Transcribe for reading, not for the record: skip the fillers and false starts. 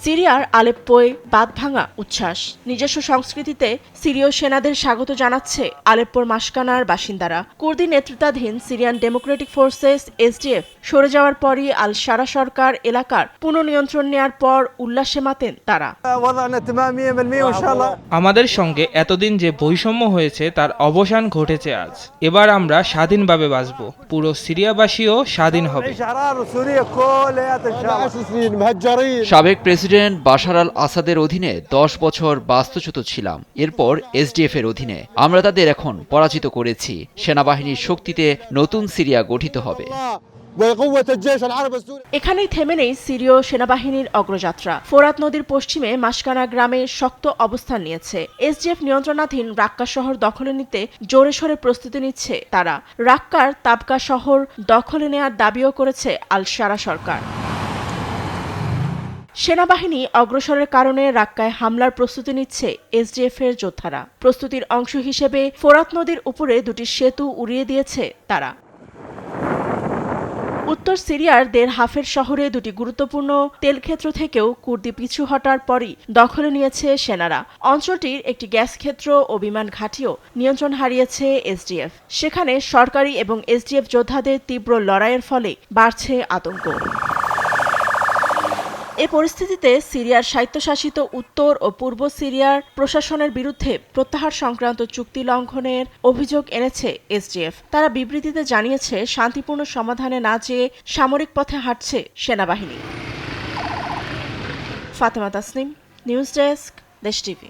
সিরিয়ার আলেপ্পোয় বাঁধভাঙা উচ্ছ্বাস। নিজস্ব সংস্কৃতিতে সিরীয় সেনাদের স্বাগত জানাচ্ছে আলেপ্পোর মাসকানার বাসিন্দারা। কুর্দি নেতৃত্বাধীন সিরিয়ান ডেমোক্রেটিক ফোর্সেস এসডিএফ সরে যাওয়ার পরই আল শারা সরকার এলাকার পুনঃনিয়ন্ত্রণ নেয়ার পর উল্লাসে মাতেন তারা। আমাদের সঙ্গে এতদিন যে বৈষম্য হয়েছে তার অবসান ঘটেছে আজ। এবার আমরা স্বাধীনভাবে বাঁচব, পুরো সিরিয়াবাসীও স্বাধীন হবে। সাবেক প্রেসিডেন্ট বাশার আল আসাদের অধীনে 10 বছর বাস্তুচ্যুত ছিলাম। এরপর এসডিএফ এর অধীনে আমরা তাদের এখন পরাজিত করেছি। সেনাবাহিনীর শক্তিতে নতুন সিরিয়া গঠিত হবে। এখানেই থেমে নেই সিরীয় সেনাবাহিনীর অগ্রযাত্রা। ফোরাত নদীর পশ্চিমে মাসকানা গ্রামে শক্ত অবস্থান নিয়েছে এসডিএফ। নিয়ন্ত্রণাধীন রাক্কা শহর দখলে নিতে জোরে সোরে প্রস্তুতি নিচ্ছে তারা। রাক্কার তাবকা শহর দখলে নেয়ার দাবিও করেছে আল শারা সরকার। সেনাবাহিনী অগ্রসরের কারণে রাক্কায় হামলার প্রস্তুতি নিচ্ছে এসডিএফ এর যোদ্ধারা। প্রস্তুতির অংশ হিসেবে ফোরাত নদীর উপরে দুটি সেতু উড়িয়ে দিয়েছে তারা। উত্তর সিরিয়ার দের হাফের শহরে দুটি গুরুত্বপূর্ণ তেলক্ষেত্র থেকেও কুর্দি পিছু হটার পরই দখলে নিয়েছে সেনারা। অঞ্চলটির একটি গ্যাস ক্ষেত্র ও বিমান ঘাঁটিও নিয়ন্ত্রণ হারিয়েছে এসডিএফ। সেখানে সরকারি এবং এসডিএফ যোদ্ধাদের তীব্র লড়াইয়ের ফলে বাড়ছে আতঙ্ক। এ পরিস্থিতিতে সিরিয়ার স্বায়ত্তশাসিত উত্তর ও পূর্ব সিরিয়ার প্রশাসনের বিরুদ্ধে প্রত্যাহার সংক্রান্ত চুক্তি লঙ্ঘনের অভিযোগ এনেছে এসডিএফ। তারা বিবৃতিতে জানিয়েছে, শান্তিপূর্ণ সমাধানে না চেয়ে সামরিক পথে হাঁটছে সেনাবাহিনী। ফাতেমা তাসনিম, নিউজ ডেস্ক, দেশ টিভি।